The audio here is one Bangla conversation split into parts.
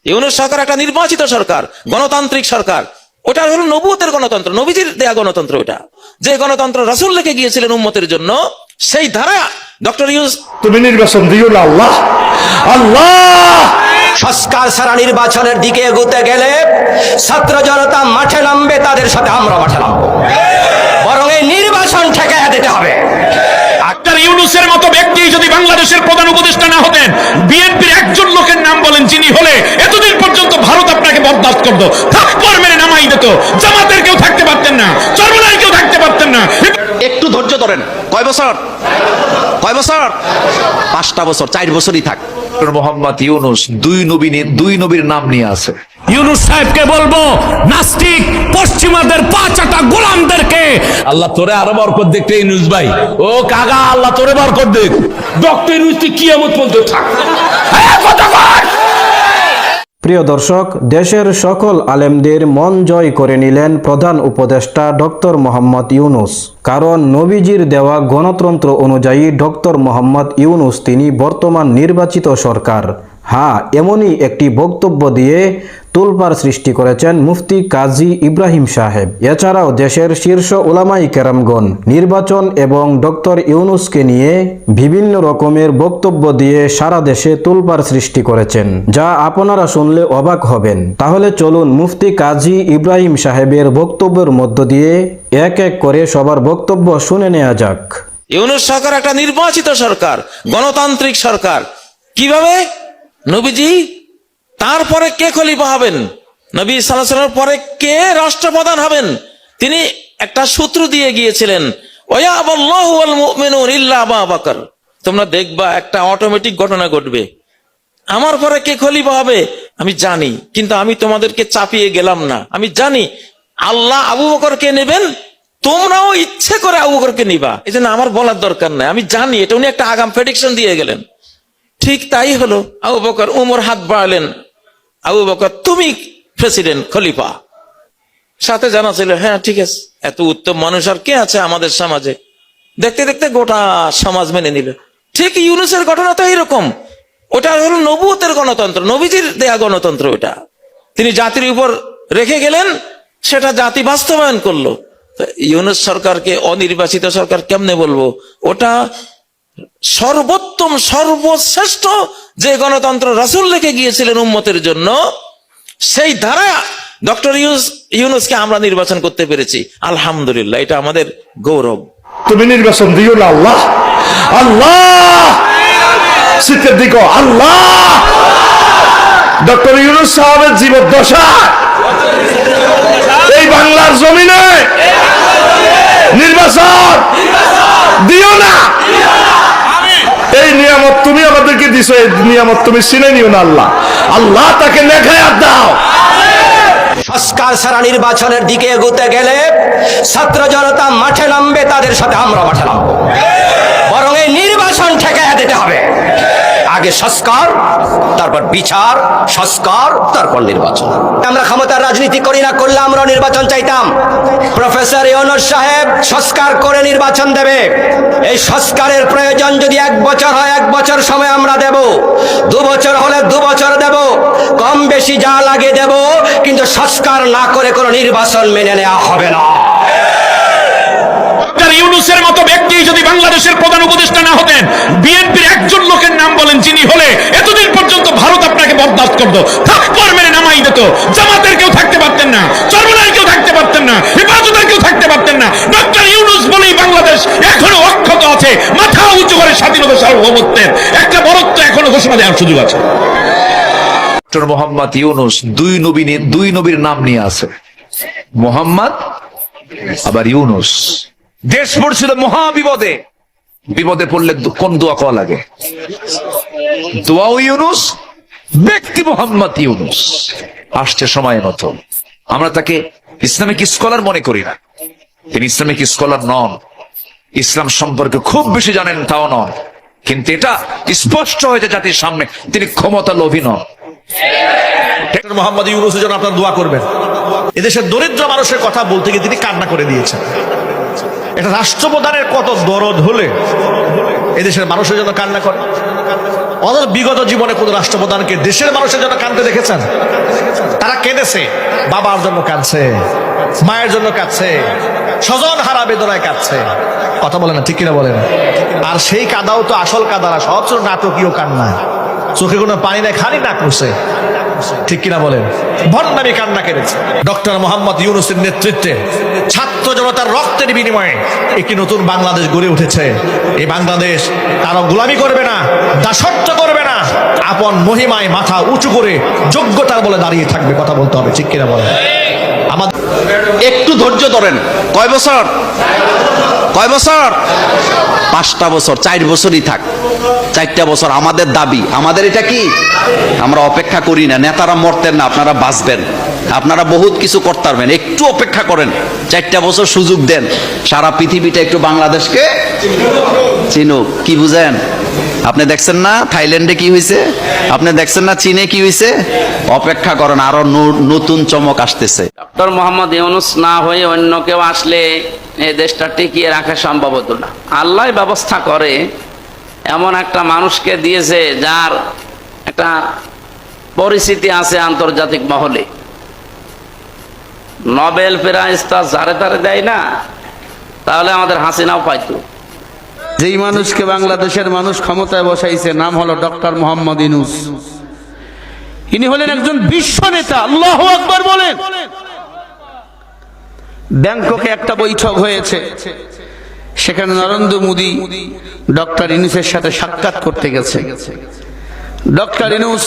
ইউনূস সরকার একটা নির্বাচিত সরকার, গণতান্ত্রিক সরকার। ওটা হলো নবুয়তের গণতন্ত্র, নবীজির দেয়া গণতন্ত্র। ওটা যে গণতন্ত্র রাসূল রেখে গিয়েছিলেন উম্মতের জন্য, সেই ধারা ডক্টর ইউনূস। তুমি নির্বাচন দিও না আল্লাহ, আল্লাহ। সংস্কার ছাড়া নির্বাচনের দিকে এগোতে গেলে ছাত্র জনতা মাঠে নামবে, তাদের সাথে আমরা মাঠে নামবো। বরং এই নির্বাচন ঠেকাইয়া দিতে হবে। ডাক্তার ইউনূসের মতো ব্যক্তি যদি বাংলাদেশের প্রধান উপদেষ্টা না হতেন, বিএনপির একজন লোকের নাম বলেন যিনি হলে এতদিন পর্যন্ত ভারত আপনাকে বরদাস্ত করতো, থাপ্পড় মেরে নামাই দিত। জামাতের কেউ থাকতে পারতেন না, চরমনাই কেউ থাকতে পারতেন না। একটু ধৈর্য ধরেন। কয় বছর? 5টা বছর, 4 বছরই থাক। মোহাম্মদ ইউনূস দুই নবীর নাম নিয়ে আছে। ইউনূস সাহেবকে বলবো, নাস্তিক পশ্চিমাদের পাঁচাটা গোলামদেরকে আল্লাহ তোরে আরো বরকত দেখতে ইউনূস ভাই। ও কাকা, আল্লাহ তোরে বরকত দেখ। ডক্টর ইউনূস কিয়ামত পর্যন্ত থাক। প্রিয় দর্শক, দেশের সকল আলেমদের মন জয় করে নিলেন প্রধান উপদেষ্টা ডক্টর মোহাম্মদ ইউনূস। কারণ নবীজির দেওয়া গণতন্ত্র অনুযায়ী ডক্টর মোহাম্মদ ইউনূস তিনি বর্তমান নির্বাচিত সরকার। হ্যাঁ, এমনই একটি বক্তব্য দিয়ে তোলপাড় সৃষ্টি করেছেন মুফতি কাজী ইব্রাহিম সাহেব। এছাড়াও দেশের শীর্ষ উলামায়ে কেরামগণ নির্বাচন এবং ডক্টর ইউনূসকে নিয়ে বিভিন্ন রকমের বক্তব্য দিয়ে সারা দেশে তোলপাড় সৃষ্টি করেছেন, যা আপনারা শুনলে অবাক হবেন। তাহলে চলুন মুফতি কাজী ইব্রাহিম সাহেবের বক্তব্যের মধ্য দিয়ে এক এক করে সবার বক্তব্য শুনে নেওয়া যাক। ইউনূস সরকার একটা নির্বাচিত সরকার, গণতান্ত্রিক সরকার। কিভাবে? নবীজি, তারপরে কে খলিফা হবেন, নবী সাল্লাল্লাহু আলাইহি ওয়াসাল্লামের পরে কে রাষ্ট্রপ্রধান হবেন, তিনি একটা সূত্র দিয়ে গিয়েছিলেন, ওয়া আল্লাহু ওয়াল মুমিনুন ইল্লা আবু বকর। তোমরা দেখবা একটা অটোমেটিক ঘটনা ঘটবে। আমার পরে কে খলিফা হবে আমি জানি, কিন্তু আমি তোমাদেরকে চাপিয়ে গেলাম না। আমি জানি আল্লাহ আবু বকরকে নেবেন, তোমরাও ইচ্ছে করে আবু বকরকে নিবা। এই জন্য আমার বলার দরকার নাই, আমি জানি। এটা উনি একটা আগাম প্রেডিকশন দিয়ে গেলেন। ঠিক তাই হলো। আবু বকর, উমর হাত বাড়ালেন, আবু বকর তুমি প্রেসিডেন্ট, খলিফা। সাথে জানা ছিল, হ্যাঁ ঠিক আছে, এত উত্তম মানুষ আর কে আছে আমাদের সমাজে। দেখতে দেখতে গোটা সমাজ মেনে নিল। ঠিক ইউনূসের ঘটনা তো এইরকম। ওটা হলো নবুয়তের গণতন্ত্র, নবীজির দেয়া গণতন্ত্র। ওটা তিনি জাতির উপর রেখে গেলেন, সেটা জাতি বাস্তবায়ন করলো। ইউনূস সরকারকে অনির্বাচিত সরকার কেমনে বলবো? ওটা সর্বোত্তম, সর্বশ্রেষ্ঠ যে গণতন্ত্র রাসূল রেখে গিয়েছিলেন উম্মতের জন্য, সেই ধারা ডক্টর ইউনূসকে আমরা নির্বাচন করতে পেরেছি। আলহামদুলিল্লাহ, এটা আমাদের গৌরব। তুমি নির্বাচন দিও না আল্লাহ, আল্লাহ। শীতের দিকে আল্লাহ। ডক্টর ইউনূস সাহেবের জীবদ্দশা এই বাংলার জমিনে নির্বাচন দিও না। এই নিয়ামত তুমি আমাদেরকে দিছো, এই নিয়ামত তুমি চিনে নিও না আল্লাহ। আল্লাহ তাকে নেখায়াত দাও। সংস্কার ছাড়া নির্বাচনের দিকে এগোতে গেলে ছাত্র জনতা মাঠে নামবে, তাদের সাথে আমরা মাঠে নামবো। বরং এই নির্বাচন ঠেকাইয়া দিতে হবে। আগে সংস্কার, তারপর বিচার, সংস্কার, তারপর নির্বাচন। আমরা ক্ষমতার রাজনীতি করি না, করলে আমরা নির্বাচন চাইতাম। প্রফেসর ইউনূস সাহেব সংস্কার করে নির্বাচন দেবে। এই সংস্কারের প্রয়োজন যদি 1 বছর হয়, 1 বছর সময় আমরা দেব। 2 বছর হলে 2 বছর দেব, কম বেশি যা লাগে দেব, কিন্তু সংস্কার না করে কোনো নির্বাচন মেনে নেওয়া হবে না। ডাক্তার ইউনূসের মতো ব্যক্তি যদি বাংলাদেশের প্রধান উপদেষ্টা না হতেন, বিএনপির একজন লোকের নাম বলেন যিনি হলে এতদিন পর্যন্ত ভারত আপনাকে বরদাস্ত করতো, থাপ্পড় মেরে নামাই দিত। জামাতের কেউ থাকতে পারতেন না, চরমনাই কেউ থাকতে পারতেন না, হেফাজতের কেউ থাকতে পারতেন না। ডক্টর ইউনূস বলেই বাংলাদেশ এখনো অক্ষত আছে। মাথা উঁচু করে স্বাধীনতা সার্বভৌমত্বের একটা বরত্ব এখনো ঘোষণা দেওয়ার সুযোগ আছে। ডক্টর মোহাম্মদ ইউনূস দুই নবীর নাম নিয়ে আছে। মোহাম্মদ আবার ইউনূস। দেশ পড়ছিল মহা বিপদে। বিপদে পড়লে কোন দোয়া করা লাগে? দোয়াও ইউনূস, ব্যক্তি মোহাম্মদ ইউনূস। আসছে সময় মতো। আমরা তাকে ইসলামিক স্কলার মনে করি না, তিনি ইসলামিক স্কলার নন। ইসলাম সম্পর্কে খুব বেশি জানেন তাও নন, কিন্তু এটা স্পষ্ট হয়েছে জাতির সামনে তিনি ক্ষমতা লোভী নন। ডক্টর মোহাম্মদ ইউনূসের জন্য আপনারা দোয়া করবেন। এদেশের দরিদ্র মানুষের কথা বলতে গিয়ে তিনি কান্না করে দিয়েছেন। এটা রাষ্ট্রপ্রধানের কত দরদ হলে এদেশের মানুষের জন্য কান্না করে। ওদের বিগত জীবনে কোন রাষ্ট্রপ্রধানকে দেশের মানুষের জন্য কাঁদতে দেখেছেন? তারা কেঁদেছে, বাবার জন্য কাঁদছে, মায়ের জন্য কাঁদছে, স্বজন হারা বেদনায় কাঁদছে। কথা বলে না, ঠিক কিনা বলেন? আর সেই কাদাও তো আসল কাদা না, সব ছিল নাটকীয় কান্না, চোখে কোনো পানি নাই, খালি নাক মুছে। ঠিক কিনা বলেন? ভণ্ডামি কান্না কেঁদেছে। ডক্টর মোহাম্মদ ইউনূসের নেতৃত্বে ছাত্র জনতার রক্তের বিনিময়ে একটি নতুন বাংলাদেশ গড়ে উঠেছে। এই বাংলাদেশ কারো গোলামি করবে না, দাসত্ব করবে না, আপন মহিমায় মাথা উঁচু করে যোগ্যতার বলে দাঁড়িয়ে থাকবে। কথা বলতে হবে, ঠিক কিনা বলেন? আমাদের একটু ধৈর্য ধরেন। কয় বছর? 5টা বছর, 4 বছরই থাক, 4টা বছর। আমাদের দাবি, আমাদের এটা কি, আমরা অপেক্ষা করি না। নেতারা মরতেন না, আপনারা বাঁচবেন, আপনারা বহুত কিছু করতে পারবেন। একটু অপেক্ষা করেন, 4টা বছর সুযোগ দেন, সারা পৃথিবীটা একটু বাংলাদেশকে চিনুক। কি বুঝেন? আপনি দেখছেন না থাইল্যান্ডে কি হয়েছে? আপনি দেখছেন না চীনে কি হয়েছে? অপেক্ষা করেন, আরো নতুন চমক আসতেছে। ডক্টর মোহাম্মদ ইউনূস না হয়ে অন্য কেউ আসলে এই দেশটা টিকিয়ে রাখা সম্ভব হতো না। আল্লাহ ব্যবস্থা করে, এমন একটা মানুষকে দিয়েছে যার একটা পরিচিতি আছে আন্তর্জাতিক মহলে। নোবেল প্রাইজ তা যারে তারে দেয় না, তাহলে আমাদের হাসিনাও পাইতো। যেই মানুষকে বাংলাদেশের মানুষ ক্ষমতায় বসাইছে নাম হলো ডক্টর মোহাম্মদ ইউনূস। ইনি হলেন একজন বিশ্ব নেতা। আল্লাহু আকবার বলেন। ব্যাংককে একটা বৈঠক হয়েছে, সেখানে নরেন্দ্র মোদী ডক্টর ইউনূসের সাথে সাক্ষাৎ করতে গেছে। ডক্টর ইউনূস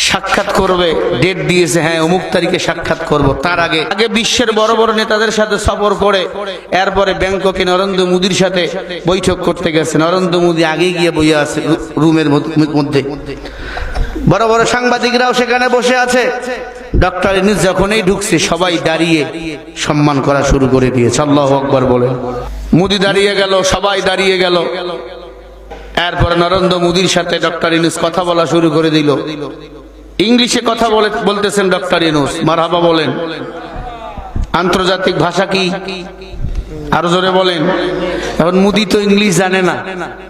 সাক্ষাৎ করবে, ডেট দিয়েছে, হ্যাঁ অমুক তারিখে সাক্ষাৎ করব। তার আগে বিশ্বের বড় বড় নেতাদের সাথে সফর করে এরপরে ব্যাংককে নরেন্দ্র মোদীর সাথে বৈঠক করতে গেছে। নরেন্দ্র মোদী আগে গিয়ে বসে আছে রুমের মধ্যে, বড় বড় সাংবাদিকরাও সেখানে বসে আছে। ডক্টর ইউনূস যখনই ঢুকছে সবাই দাঁড়িয়ে সম্মান করা শুরু করে দিয়েছে। আল্লাহু আকবার বলে। মোদী দাঁড়িয়ে গেল, সবাই দাঁড়িয়ে গেল। এরপরে নরেন্দ্র মোদীর সাথে ডক্টর ইউনূস কথা বলা শুরু করে দিল। ইংলিশে কথা বলতেছেন ডক্টর ইউনূস, মারহাবা বলেন। আন্তর্জাতিক ভাষা কি? আরো জোরে বলেন। এখন মোদী তো ইংলিশ জানে না,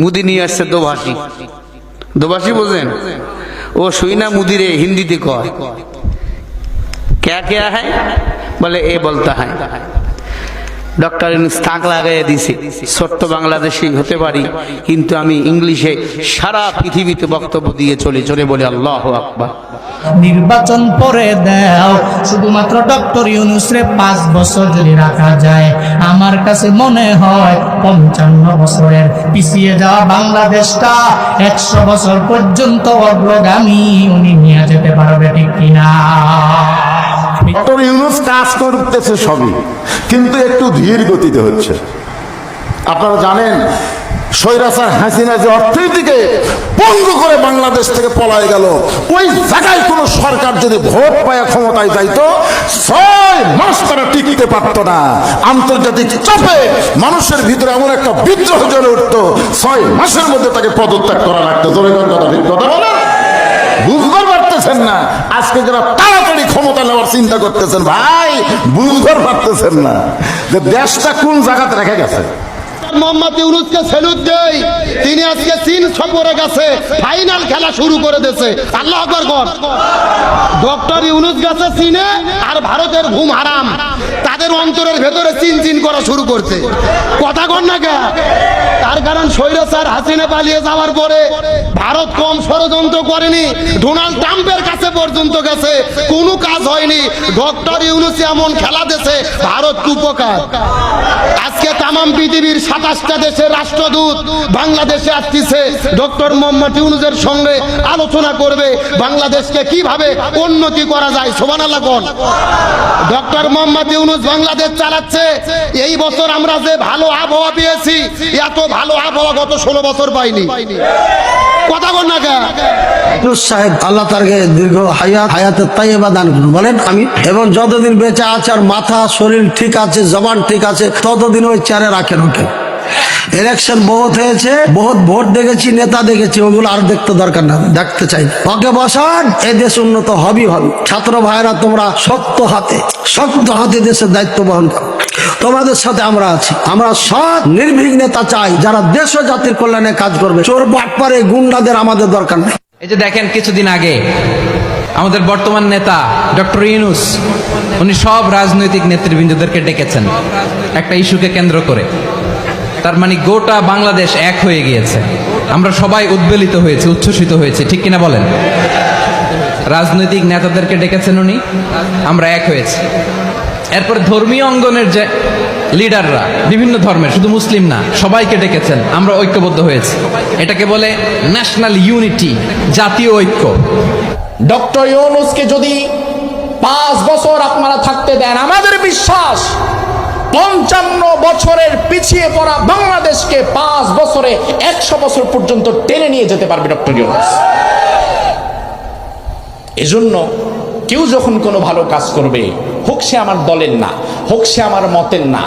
মোদী নিয়ে আসছে দোভাষী। দোভাষী বোঝেন? ও শুই না মোদী রে হিন্দিতে কয়, क्या क्या है বলে এ বলতে হয়। ডক্টর ইউনূস তাক লাগাইয়া দিছে, ছোট্ট বাংলাদেশি হতে পারি কিন্তু আমি ইংলিশে সারা পৃথিবীতে বক্তব্য দিয়ে চলে চলে বলে আল্লাহু আকবার। নির্বাচন পরে দাও, শুধুমাত্র ডক্টর ইউনূসরে 5 বছর যদি রাখা যায়, আমার কাছে মনে হয় 55 বছরের পিছিয়ে যাওয়া বাংলাদেশটা 100 বছর পর্যন্ত অগ্রগামী উনি নিয়ে যেতে পারবে, ঠিক কিনা? ডক্টর ইউনূস কাজ করতেছে সবই, কিন্তু একটু ধীর গতিতে হচ্ছে। আপনারা জানেন স্বৈরাচার হাসিনা যে অর্থনীতিকে পঙ্গু করে বাংলাদেশ থেকে পলায় গেল, ওই জায়গায় কোন সরকার যদি ভোট পায় ক্ষমতায় যাইতো 6 মাস তারা টিকতে পারতো না। আন্তর্জাতিক চাপে মানুষের ভিতরে এমন একটা বিদ্রোহ জ্বলে উঠতো, 6 মাসের মধ্যে তাকে পদত্যাগ করা লাগতো। জনগণ কথা ঠিক কথা বলে বুঝতে পারতেছেন না। আজকে যারা তাড়াতাড়ি ক্ষমতা নেওয়ার চিন্তা করতেছেন, ভাই বুঝতে পারতেছেন না যে দেশটা কোন জায়গাতে রেখে গেছে। মোহাম্মদ ইউনূসকে স্যালুট দেই, তিনি আজকে চীন সফরে গেছে, ফাইনাল খেলা শুরু করে দিয়েছে। আল্লাহু আকবার কর। ডক্টর ইউনূস গেছে চীনে, আর ভারতের ঘুম হারাম তাদের অন্তরের ভেতরে চিন চিন করা শুরু করছে। কথা কর না কে? তার কারণ স্বৈরাচার হাসিনা পালিয়ে যাওয়ার পরে ভারত কম ষড়যন্ত্র করেনি, ডোনাল্ড ট্রাম্পের কাছে পর্যন্ত গেছে, কোনো কাজ হয়নি। ডক্টর ইউনূস এমন খেলা দিয়েছে, ভারত উপকার। আজকে তাম পৃথিবীর 27টা দেশের রাষ্ট্রদূত বাংলাদেশে আসছে ডক্টর মোহাম্মদ ইউনূসের সঙ্গে আলোচনা করবে বাংলাদেশকে কিভাবে উন্নতি করা যায়। সুবহানাল্লাহ কোন। ডক্টর মোহাম্মদ ইউনূস বাংলাদেশ চালাচ্ছে। এই বছর আমরা যে ভালো আবহাওয়া পেয়েছি, এত ভালো আবহাওয়া গত 16 বছর পাইনি। কথা বল না কে? ইউনূস সাহেব আল্লাহ তারকে দীর্ঘ হায়াতে তাইয়্যিবা দান করুন। বলেন আমি। এবং যতদিন বেঁচে আছে আর মাথা শরীর ঠিক আছে, জবান ঠিক আছে, ততদিন ওই চেয়ারে রাখেন ওকে। ইলেকশন বহুত হয়েছে, বহুত ভোট দেখেছি, নেতা দেখেছি, ওগুলো আর দেখতে দরকার না, দেখতে চাই। ওকে বসান, এই দেশ উন্নত হবেই হবে। ছাত্র ভাইরা তোমরা শক্ত হাতে দেশের দায়িত্ব বহন করো। তোমাদের সাথে আমরা আছি। আমরা সৎ নির্ভীক নেতা চাই, যারা দেশ ও জাতির কল্যাণে কাজ করবে। চোর বাটপারে গুন্ডাদের আমাদের দরকার নেই। এই যে দেখেন, কিছুদিন আগে আমাদের বর্তমান নেতা ডক্টর ইউনূস, উনি সব রাজনৈতিক নেতৃবৃন্দদেরকে ডেকেছেন একটা ইস্যুকে কেন্দ্র করে। তার মানে গোটা বাংলাদেশ এক হয়ে গিয়েছে। আমরা সবাই উদ্বেলিত হয়েছে, উচ্ছ্বসিত হয়েছে, ঠিক কিনা বলেন? রাজনৈতিক নেতাদেরকে ডেকেছেন উনি, আমরা এক হয়েছি। এরপর ধর্মীয় অঙ্গনের যে লিডাররা, বিভিন্ন ধর্মের, শুধু মুসলিম না, সবাইকে ডেকেছেন, আমরা ঐক্যবদ্ধ হয়েছি। এটাকে বলে ন্যাশনাল ইউনিটি, জাতীয় ঐক্য। ডক্টর ইউনূসকে যদি 5 বছর আপনারা থাকতে দেন, আমাদের বিশ্বাস 55 বছরের পিছিয়ে পড়া বাংলাদেশকে 5 বছরে 100 বছর পর্যন্ত টেনে নিয়ে যেতে পারবে ডক্টর ইউনূস। এজন্য কেউ যখন কোনো ভালো কাজ করবে, হোক সে আমার দলের না, হোক সে আমার মতের না,